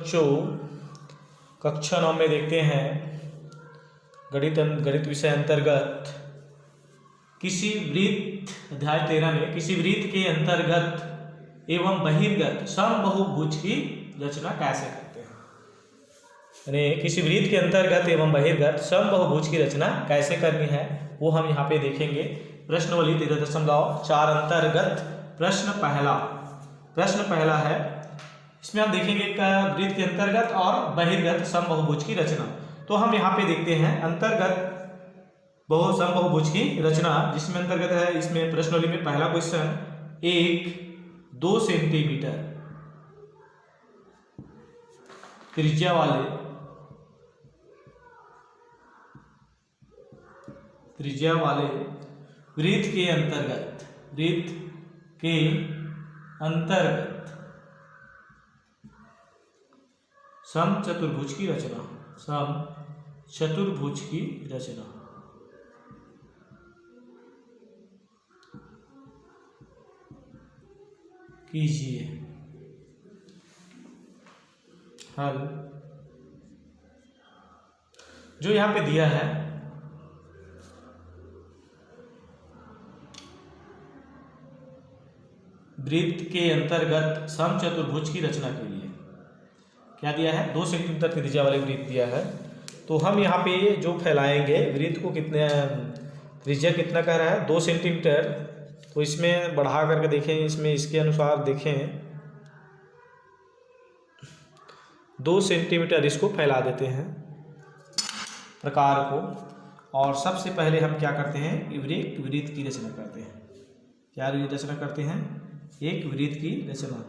बच्चों, कक्षा 9 में देखते हैं गणित विषय अंतर्गत किसी वृत्त, अध्याय 13 में किसी वृत्त के अंतर्गत एवं बहिर्गत समबाहुभुज की रचना कैसे करते हैं। यानी किसी वृत्त के अंतर्गत एवं बहिर्गत समबाहुभुज की रचना कैसे करनी है वो हम यहाँ पे देखेंगे। प्रश्नावली 13.4 अंतर्गत प्रश्न पहला है। इसमें हम देखेंगे वृत्त के अंतर्गत और बहिर्गत समबाहुभुज की रचना। तो हम यहाँ पे देखते हैं अंतर्गत समबाहुभुज की रचना, जिसमें अंतर्गत है। इसमें प्रश्नावली में पहला क्वेश्चन, एक 2 सेंटीमीटर त्रिज्या वाले वृत्त के अंतर्गत समचतुर्भुज की रचना कीजिए। हल जो यहाँ पे दिया है, वृत्त के अंतर्गत समचतुर्भुज की रचना के लिए क्या दिया है, 2 सेंटीमीटर त्रिज्या वाले वृत्त दिया है। तो हम यहाँ पे जो फैलाएंगे वृत्त को, कितने त्रिज्या कितना कह रहा है, 2 सेंटीमीटर। तो इसमें बढ़ा करके देखें, इसमें इसके अनुसार देखें 2 सेंटीमीटर इसको फैला देते हैं प्रकार को। और सबसे पहले हम क्या करते हैं, एक वृत्त की रचना करते हैं। क्या रचना करते हैं, एक वृत्त की रचना।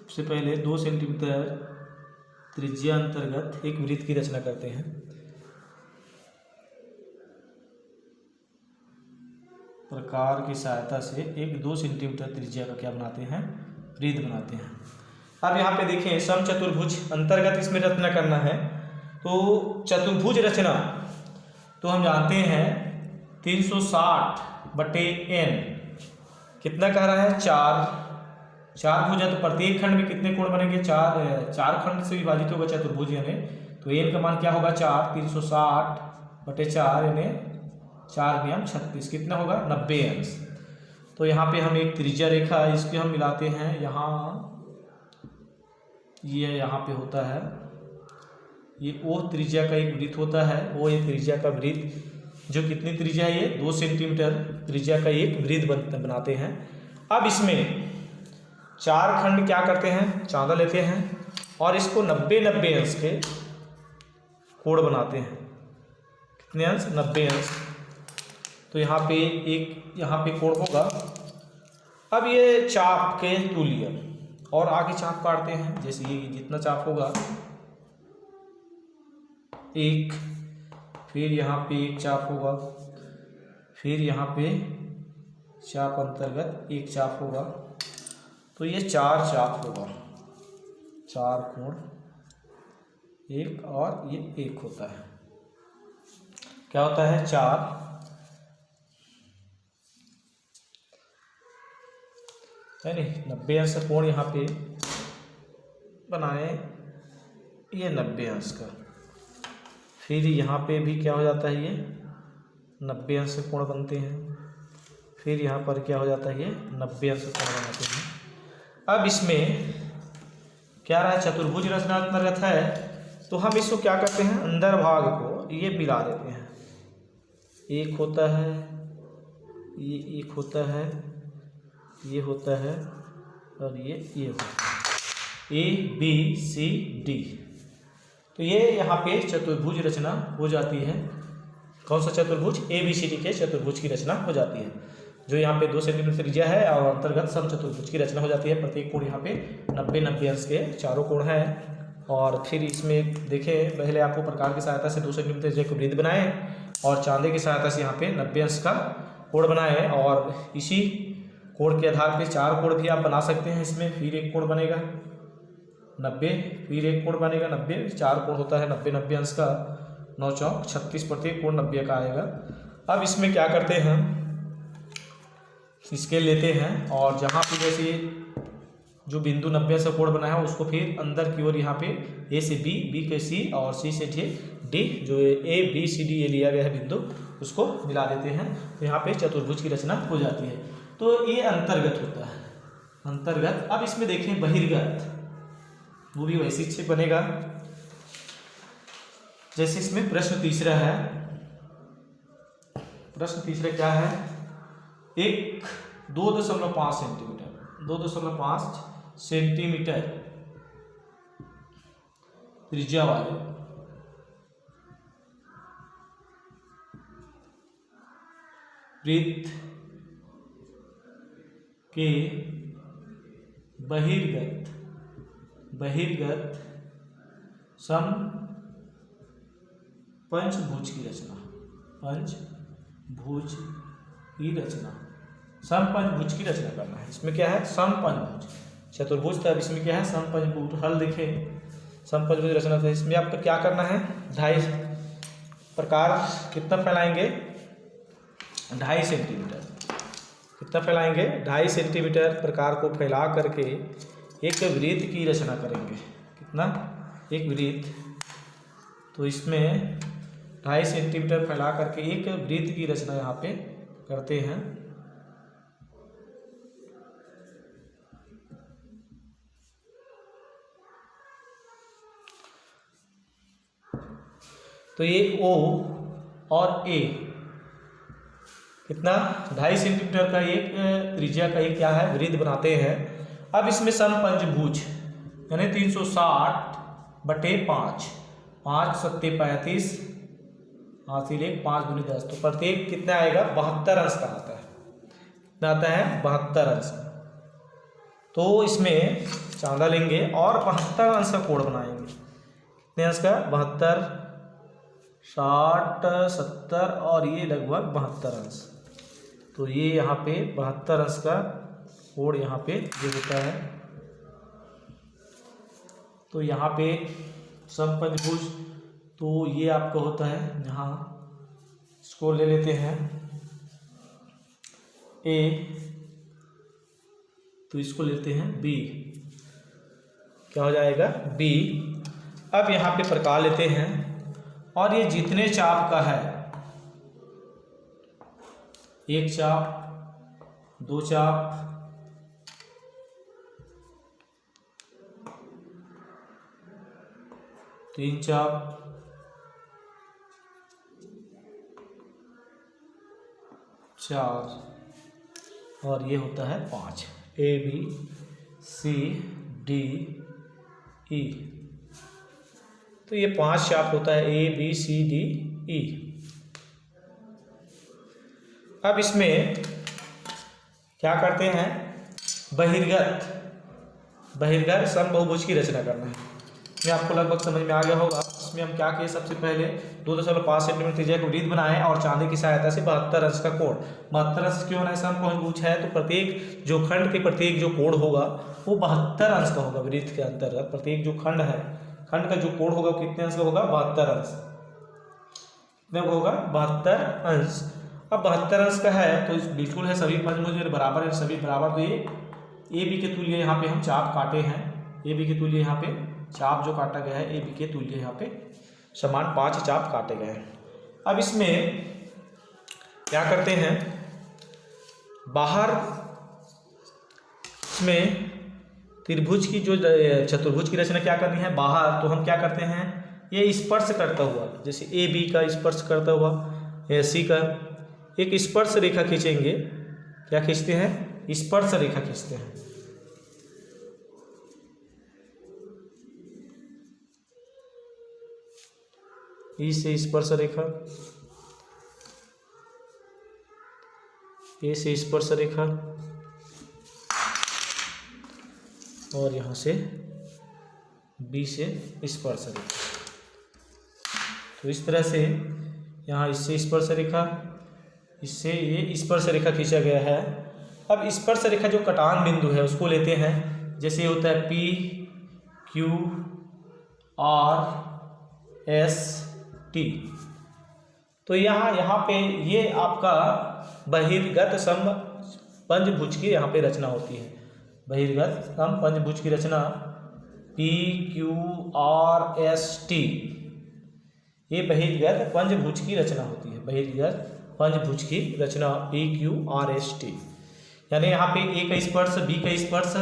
सबसे पहले 2 सेंटीमीटर त्रिज्या अंतर्गत एक वृत्त की रचना करते हैं। प्रकार की सहायता से एक 2 सेंटीमीटर त्रिज्या का क्या बनाते हैं, वृत्त बनाते हैं। अब यहाँ पे देखें समचतुर्भुज अंतर्गत इसमें रचना करना है। तो चतुर्भुज रचना तो हम जानते हैं 360/n कितना कह रहा है, 4 भुजा। तो प्रत्येक खंड में कितने कोण बनेंगे, 4 खंड से विभाजित होगा चतुर्भुज यानी। तो n का मान क्या होगा, 4, 360/4 यानी 4 नियम 36 कितना होगा, 90 अंश। तो यहाँ पे हम एक त्रिज्या रेखा इसके हम मिलाते हैं। यहाँ पे होता है, ये ओ त्रिज्या का एक वृत्त होता है। वो ये त्रिज्या का वृत्त जो कितनी त्रिज्या है, ये 2 सेंटीमीटर त्रिज्या का एक वृत्त बनाते हैं। अब इसमें 4 खंड क्या करते हैं, चांदा लेते हैं और इसको 90 अंश के कोण बनाते हैं। कितने अंश, 90 अंश। तो यहाँ पे कोण होगा। अब ये चाप के तुल्य और आगे चाप काटते हैं। जैसे ये जितना चाप होगा 1, फिर यहाँ पे एक चाप होगा, फिर यहाँ पे चाप अंतर्गत एक चाप होगा। तो ये 4 चाप होगा, 4 कोण, 1 और ये 1 होता है। क्या होता है, 4। है नहीं, 90 अंश का कोण यहाँ पे बनाए, ये 90 अंश का। फिर यहाँ पे भी क्या हो जाता है, ये 90 अंश के कोण बनते हैं। फिर यहाँ पर क्या हो जाता है, ये 90 अंश के कोण बनाते हैं। अब इसमें क्या रहा, चतुर्भुज रचना अंतर्गत है। तो हम इसको क्या करते हैं, अंदर भाग को ये मिला देते हैं। 1 होता है, ये 1 होता है, ये होता है और ये होता है, A B C D। तो ये यहाँ पे चतुर्भुज रचना हो जाती है। कौन सा चतुर्भुज, ABCD के चतुर्भुज की रचना हो जाती है। जो यहाँ पे 2 सेंटीमीटर त्रिज्या है और अंतर्गत समचतुर्भुज की रचना हो जाती है। प्रत्येक कोण यहाँ पे 90-90 अंश के चारों कोण हैं। और फिर इसमें देखें, पहले आपको प्रकार की सहायता से 2 सेंटीमीटर त्रिज्या को वृत्त बनाए और चांदे की सहायता से यहाँ पे 90 अंश का कोण बनाए और इसी कोण के आधार पे 4 कोण भी आप बना सकते हैं। इसमें फिर एक कोण बनेगा 90, फिर एक कोण बनेगा 90, 4 कोण होता है 90-90 अंश का, 9 चौक 36, प्रत्येक कोण 90 का आएगा। अब इसमें क्या करते हैं, स्केल लेते हैं और जहाँ पे जैसे जो बिंदु 90 अंश का कोण बना है उसको फिर अंदर की ओर यहाँ पे ए से बी, बी के सी और सी से डी, जो ए बी सी डी ये लिया गया है बिंदु, उसको मिला देते हैं तो यहाँ पे चतुर्भुज की रचना हो जाती है। तो ये अंतर्गत होता है, अंतर्गत। अब इसमें देखें बहिर्गत, वो भी वैसे ही बनेगा जैसे इसमें प्रश्न तीसरा है। प्रश्न तीसरा क्या है, 2.5 सेंटीमीटर 2.5 सेंटीमीटर त्रिज्या वाले वृत्त के बहिर्गत पंचभुज की रचना, पंचभुज की रचना, समपंचभुज की रचना करना है। इसमें क्या है, समपंचभुज, चतुर्भुज, तब इसमें क्या है समपंचभुज। हल देखें, समपंचभुज रचना, तो इसमें आपको क्या करना है, 2.5 प्रकार कितना फैलाएंगे, 2.5 सेंटीमीटर, कितना फैलाएंगे, 2.5 सेंटीमीटर प्रकार को फैला करके एक वृत्त की रचना करेंगे। कितना, एक वृत्त, तो इसमें 2.5 सेंटीमीटर फैला करके एक वृत्त की रचना यहाँ पे करते हैं। तो ये O और A कितना, 2.5 सेंटीमीटर का एक त्रिज्या का एक क्या है, वृत्त बनाते हैं। अब इसमें समपंचभुज यानी 360/5, 5 सत्ते 35, हासिल 1, 5 दूनी 10, तो प्रत्येक कितना आएगा, 72 अंश का आता है। कितना आता है, 72 अंश। तो इसमें चांदा लेंगे और 72 अंश का कोण बनाएंगे। कितने अंश का, 72, 60, 70 और ये लगभग 72 अंश। तो ये यहाँ पे 72 अंश का कोण यहाँ पे जो होता है। तो यहाँ पे समपंचभुज, तो ये आपका होता है, यहाँ इसको ले लेते हैं A, तो इसको लेते हैं B, क्या हो जाएगा, B। अब यहाँ पे प्रकार लेते हैं और ये जितने चाप का है, 1 चाप, 2 चाप, 3 चाप, 4 और ये होता है 5, A B C D E। तो ये 5 चाप होता है, A B C D E। अब इसमें क्या करते हैं, बहिर्गत समबहुभुज की रचना करना है। ये आपको लगभग समझ में आ गया होगा। इसमें हम क्या किए, सबसे पहले 2.5 सेंटीमीटर त्रिज्या का वृत्त बनाए और चांदी की सहायता से 72 अंश का कोण। 72 अंश क्यों है, समबहुभुज है तो प्रत्येक जो खंड के प्रत्येक जो कोण होगा वो 72 अंश का होगा। वृत्त के अंतर्गत प्रत्येक जो खंड है, खंड का जो कोण होगा वो कितने अंश का होगा, 72 अंश। कितने का होगा, 72 अंश। अब 72 अंश का है तो बिल्कुल है, सभी पंचभुज बराबर है, सभी बराबर। तो ये ए बी के तुल्य यहाँ पे हम चाप काटे हैं, ए बी के तुल्य यहाँ पे चाप जो काटा गया है, ए बी के तुल्य यहाँ पे समान 5 चाप काटे गए हैं। अब इसमें क्या करते हैं, बाहर इसमें त्रिभुज की जो चतुर्भुज की रचना क्या करनी है बाहर, तो हम क्या करते हैं, ये स्पर्श करता हुआ, जैसे ए बी का स्पर्श करता हुआ, ए सी का एक स्पर्श रेखा खींचेंगे। क्या खींचते हैं, स्पर्श रेखा खींचते हैं। ई से स्पर्श रेखा, ए से स्पर्श रेखा और यहाँ से बी से स्पर्श रेखा। तो इस तरह से यहाँ इससे स्पर्श रेखा, इससे ये स्पर्श रेखा खींचा गया है। अब स्पर्श रेखा जो कटान बिंदु है उसको लेते हैं। जैसे होता है P Q R S T. तो यहाँ पे ये आपका बहिर्गत समपंचभुज की यहाँ पे रचना होती है। बहिर्गत समपंचभुज की रचना P Q R S T, ये बहिर्गत पंचभुज की रचना होती है। बहिर्गत पंचभुज की रचना P Q R S T, यानी यहाँ पे ए का स्पर्श, बी का स्पर्श,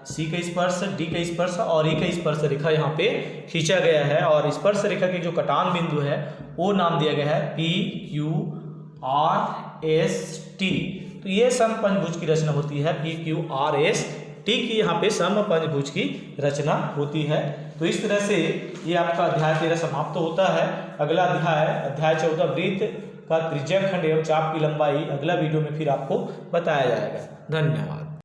सी का स्पर्श, डी का स्पर्श और ई का स्पर्श रेखा यहाँ पे खींचा गया है। और स्पर्श रेखा के जो कटान बिंदु है वो नाम दिया गया है P Q R S T. तो ये समपंचभुज की रचना होती है। P Q R S T की यहाँ पे समपंचभुज की रचना होती है। तो इस तरह से ये आपका अध्याय 13 समाप्त होता है। अगला अध्याय 14 वृत्त का त्रिज्या खंड एवं चाप की लंबाई अगला वीडियो में फिर आपको बताया जाएगा। धन्यवाद।